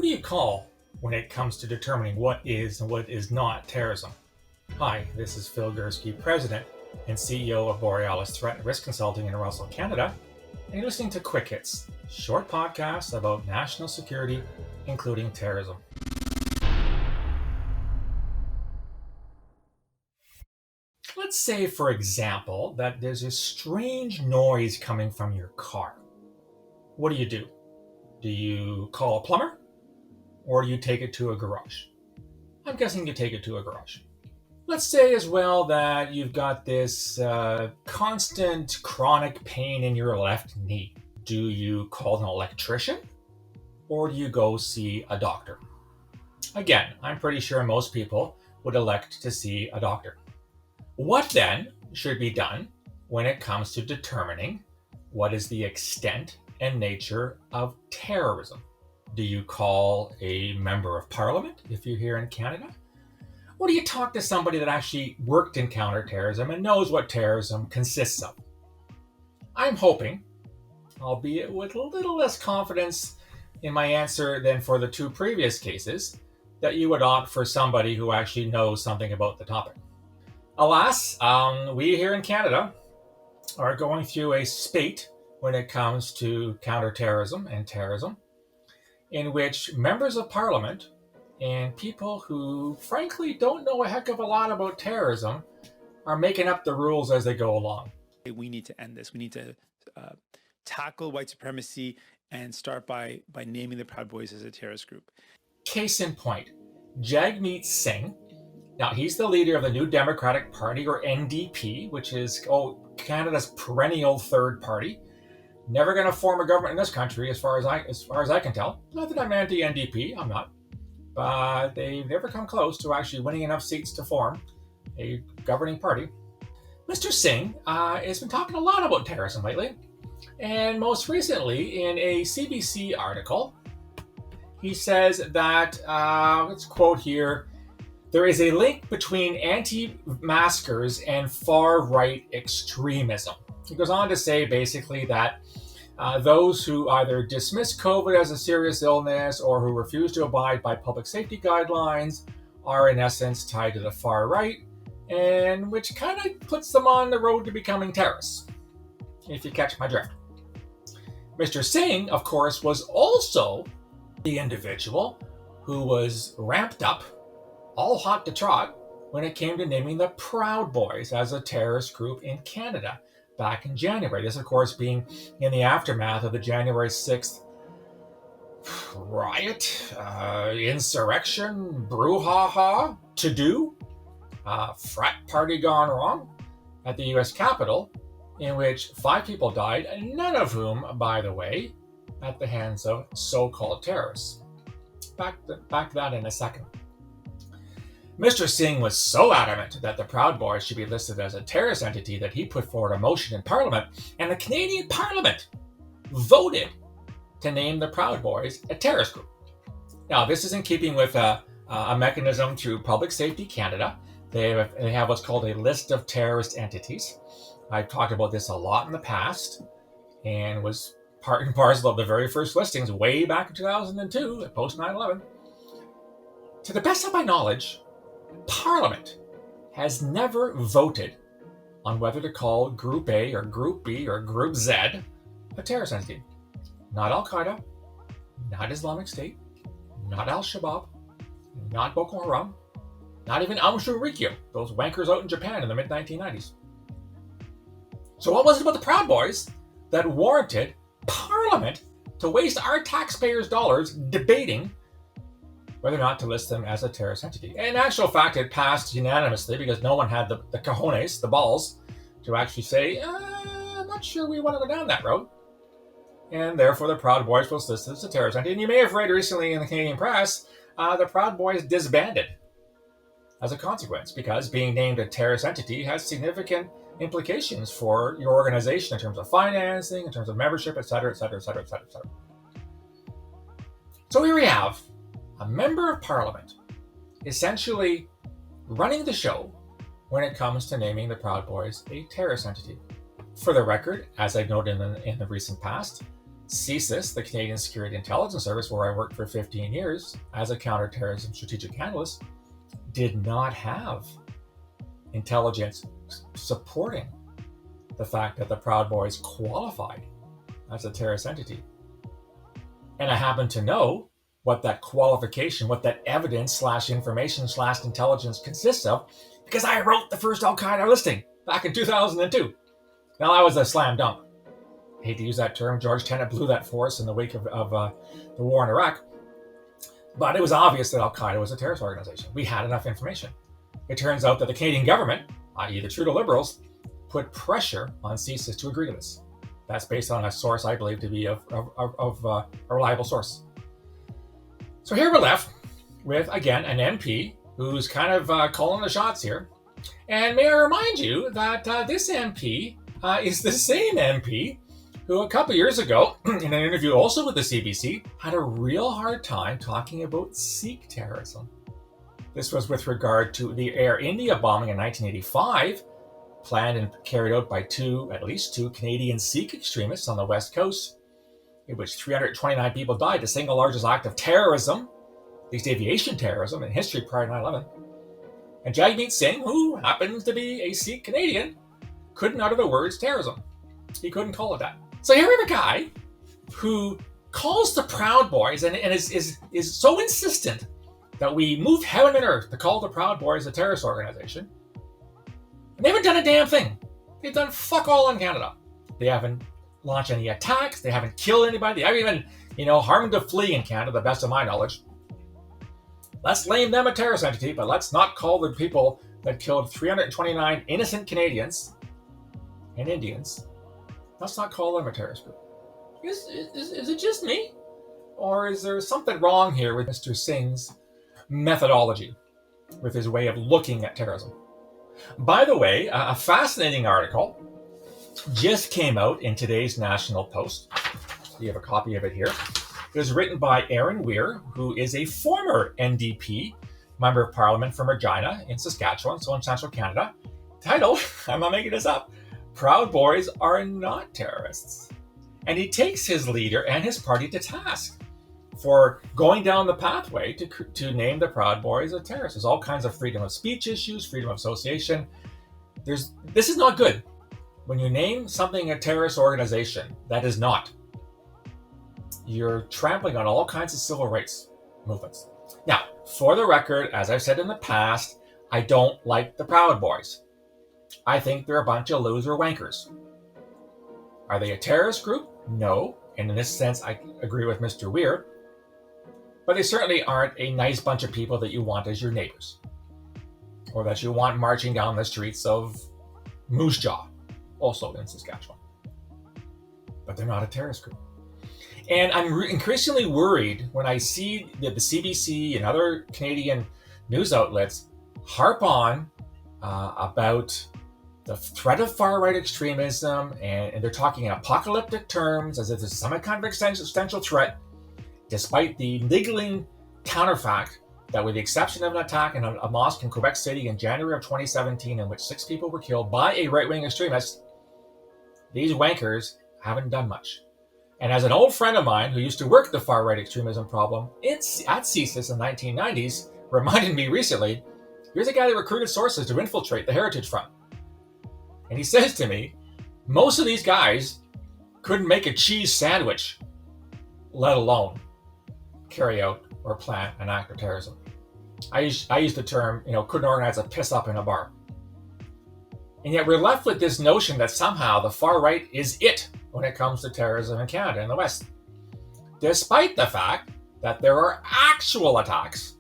Who do you call when it comes to determining what is and what is not terrorism? Hi, this is Phil Gurski, President and CEO of Borealis Threat and Risk Consulting in Russell, Canada, and you're listening to Quick Hits, short podcasts about national security, including terrorism. Let's say, for example, that there's a strange noise coming from your car. What do? Do you call a plumber? Or do you take it to a garage? I'm guessing you take it to a garage. Let's say as well that you've got this constant chronic pain in your left knee. Do you call an electrician? Or do you go see a doctor? Again, I'm pretty sure most people would elect to see a doctor. What then should be done when it comes to determining what is the extent and nature of terrorism? Do you call a member of parliament if you're here in Canada? Or do you talk to somebody that actually worked in counterterrorism and knows what terrorism consists of? I'm hoping, albeit with a little less confidence in my answer than for the two previous cases, that you would opt for somebody who actually knows something about the topic. Alas, we here in Canada are going through a spate when it comes to counterterrorism and terrorism, in which members of parliament and people who frankly don't know a heck of a lot about terrorism are making up the rules as they go along. We need to end this. We need to tackle white supremacy and start by naming the Proud Boys as a terrorist group. Case in point, Jagmeet Singh. Now, he's the leader of the New Democratic Party, or NDP, which is Canada's perennial third party. Never going to form a government in this country, as far as I can tell. Not that I'm anti-NDP, I'm not. But they've never come close to actually winning enough seats to form a governing party. Mr. Singh has been talking a lot about terrorism lately. And most recently, in a CBC article, he says that, let's quote here, there is a link between anti-maskers and far-right extremism. He goes on to say basically that those who either dismiss COVID as a serious illness or who refuse to abide by public safety guidelines are in essence tied to the far right, and which kind of puts them on the road to becoming terrorists, if you catch my drift. Mr. Singh, of course, was also the individual who was ramped up, all hot to trot, when it came to naming the Proud Boys as a terrorist group in Canada back in January. This, of course, being in the aftermath of the January 6th riot, insurrection, brouhaha, to-do, frat party gone wrong at the U.S. Capitol, in which 5 people died, and none of whom, by the way, at the hands of so-called terrorists. Back to that in a second. Mr. Singh was so adamant that the Proud Boys should be listed as a terrorist entity that he put forward a motion in Parliament, and the Canadian Parliament voted to name the Proud Boys a terrorist group. Now, this is in keeping with a mechanism through Public Safety Canada. They have what's called a list of terrorist entities. I've talked about this a lot in the past, and was part and parcel of the very first listings way back in 2002, post 9/11. To the best of my knowledge, Parliament has never voted on whether to call Group A or Group B or Group Z a terrorist entity. Not Al-Qaeda, not Islamic State, not Al-Shabaab, not Boko Haram, not even Aum-Shinrikyo, those wankers out in Japan in the mid-1990s. So what was it about the Proud Boys that warranted Parliament to waste our taxpayers' dollars debating whether or not to list them as a terrorist entity? In actual fact, it passed unanimously because no one had the cojones, the balls, to actually say, I'm not sure we want to go down that road. And therefore, the Proud Boys was listed as a terrorist entity. And you may have read recently in the Canadian press, the Proud Boys disbanded as a consequence, because being named a terrorist entity has significant implications for your organization in terms of financing, in terms of membership, etc., etc., etc., etc., etc. So here we have a member of Parliament essentially running the show when it comes to naming the Proud Boys a terrorist entity. For the record, as I've noted in the recent past, CSIS, the Canadian Security Intelligence Service, where I worked for 15 years as a counterterrorism strategic analyst, did not have intelligence supporting the fact that the Proud Boys qualified as a terrorist entity. And I happen to know what that qualification, what that evidence / information / intelligence consists of, because I wrote the first Al-Qaeda listing back in 2002. Now, that was a slam dunk. I hate to use that term. George Tenet blew that for us in the wake of the war in Iraq. But it was obvious that Al-Qaeda was a terrorist organization. We had enough information. It turns out that the Canadian government, i.e. the Trudeau Liberals, put pressure on CSIS to agree to this. That's based on a source I believe to be of a reliable source. So here we're left with, again, an MP who's kind of calling the shots here. And may I remind you that this MP is the same MP who a couple years ago, in an interview also with the CBC, had a real hard time talking about Sikh terrorism. This was with regard to the Air India bombing in 1985, planned and carried out by at least two Canadian Sikh extremists on the West Coast, in which 329 people died, the single largest act of terrorism, at least aviation terrorism, in history prior to 9/11. And Jagmeet Singh, who happens to be a Sikh Canadian, couldn't utter the words terrorism. He couldn't call it that. So here we have a guy who calls the Proud Boys and is so insistent that we move heaven and earth to call the Proud Boys a terrorist organization. And they haven't done a damn thing. They've done fuck all in Canada. They haven't launched any attacks. They haven't killed anybody. They haven't even, harmed a flea in Canada, the best of my knowledge. Let's name them a terrorist entity, but let's not call the people that killed 329 innocent Canadians and Indians, let's not call them a terrorist group. Is it just me? Or is there something wrong here with Mr. Singh's methodology, with his way of looking at terrorism? By the way, a fascinating article just came out in today's National Post. You have a copy of it here. It was written by Aaron Weir, who is a former NDP member of Parliament from Regina in Saskatchewan, so in central Canada, titled, I'm not making this up, Proud Boys Are Not Terrorists. And he takes his leader and his party to task for going down the pathway to name the Proud Boys a terrorist. There's all kinds of freedom of speech issues, freedom of association. This is not good. When you name something a terrorist organization that is not, you're trampling on all kinds of civil rights movements. Now, for the record, as I've said in the past, I don't like the Proud Boys. I think they're a bunch of loser wankers. Are they a terrorist group? No. And in this sense, I agree with Mr. Weir. But they certainly aren't a nice bunch of people that you want as your neighbors, or that you want marching down the streets of Moose Jaw, also in Saskatchewan. But they're not a terrorist group. And I'm increasingly worried when I see that the CBC and other Canadian news outlets harp on about the threat of far-right extremism, and they're talking in apocalyptic terms as if there's some kind of existential threat, despite the niggling counterfact that with the exception of an attack in a mosque in Quebec City in January of 2017 in which 6 people were killed by a right-wing extremist, these wankers haven't done much. And as an old friend of mine who used to work the far-right extremism problem at CSIS in the 1990s reminded me recently, here's a guy that recruited sources to infiltrate the Heritage Front. And he says to me, most of these guys couldn't make a cheese sandwich, let alone carry out or plan an act of terrorism. I use the term, couldn't organize a piss up in a bar. And yet we're left with this notion that somehow the far right is it when it comes to terrorism in Canada and the West. Despite the fact that there are actual attacks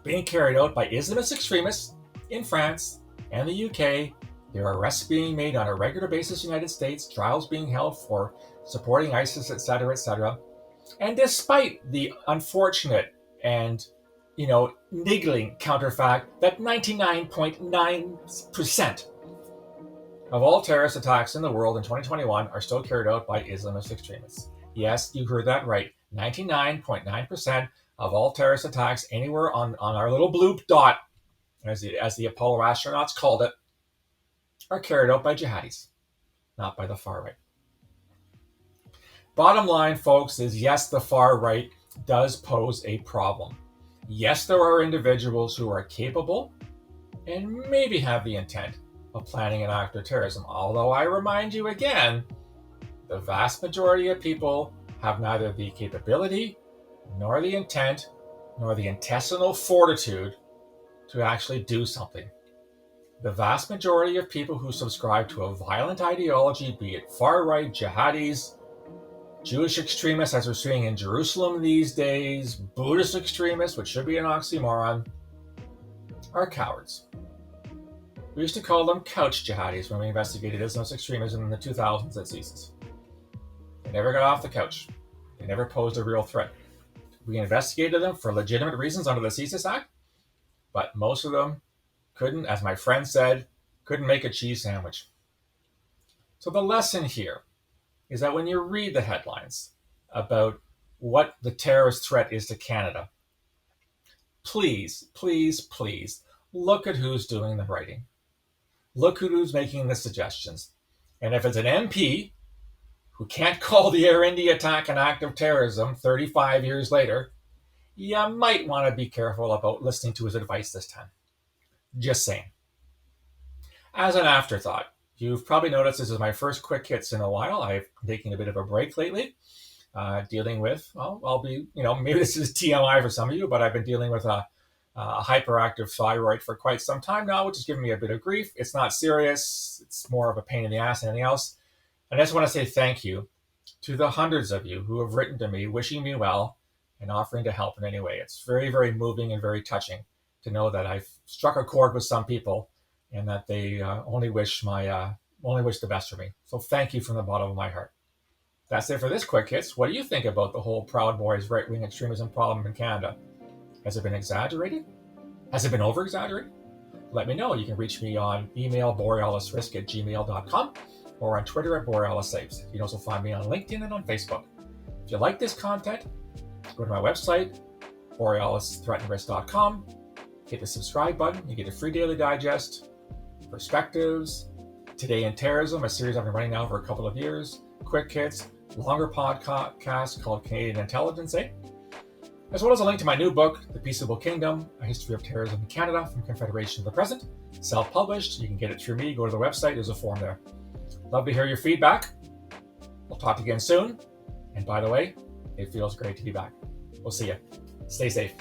being carried out by Islamist extremists in France and the UK, there are arrests being made on a regular basis in the United States, trials being held for supporting ISIS, etc., etc. And despite the unfortunate and, niggling counterfact that 99.9% of all terrorist attacks in the world in 2021 are still carried out by Islamist extremists. Yes, you heard that right. 99.9% of all terrorist attacks anywhere on our little bloop dot, as the Apollo astronauts called it, are carried out by jihadis, not by the far right. Bottom line, folks, is yes, the far right does pose a problem. Yes, there are individuals who are capable and maybe have the intent of planning an act of terrorism. Although I remind you again, the vast majority of people have neither the capability, nor the intent, nor the intestinal fortitude to actually do something. The vast majority of people who subscribe to a violent ideology, be it far-right jihadis, Jewish extremists, as we're seeing in Jerusalem these days, Buddhist extremists, which should be an oxymoron, are cowards. We used to call them couch jihadis when we investigated Islamist extremism in the 2000s at CSIS. They never got off the couch. They never posed a real threat. We investigated them for legitimate reasons under the CSIS Act, but most of them couldn't, as my friend said, couldn't make a cheese sandwich. So the lesson here is that when you read the headlines about what the terrorist threat is to Canada, please, please, please look at who's doing the writing. Look at who's making the suggestions. And if it's an MP who can't call the Air India attack an act of terrorism 35 years later, you might want to be careful about listening to his advice this time. Just saying. As an afterthought, you've probably noticed this is my first quick hits in a while. I've taken a bit of a break lately, dealing with, well, I'll be, maybe this is TMI for some of you, but I've been dealing with a hyperactive thyroid for quite some time now, which is giving me a bit of grief. It's not serious. It's more of a pain in the ass than anything else. And I just want to say thank you to the hundreds of you who have written to me, wishing me well and offering to help in any way. It's very, very moving and very touching to know that I've struck a chord with some people and that they only wish the best for me. So thank you from the bottom of my heart. That's it for this quick hits. What do you think about the whole Proud Boys right-wing extremism problem in Canada? Has it been exaggerated? Has it been over-exaggerated? Let me know. You can reach me on email borealisrisk@gmail.com or on Twitter @BorealisSaves. You can also find me on LinkedIn and on Facebook. If you like this content, go to my website, borealisthreatandrisk.com. Hit the subscribe button. You get a free daily digest, perspectives, Today in Terrorism, a series I've been running now for a couple of years, quick hits, longer podcast called Canadian Intelligence, as well as a link to my new book, The Peaceable Kingdom, A History of Terrorism in Canada from Confederation to the Present, self-published. You can get it through me. Go to the website. There's a form there. Love to hear your feedback. We'll talk again soon. And by the way, it feels great to be back. We'll see you. Stay safe.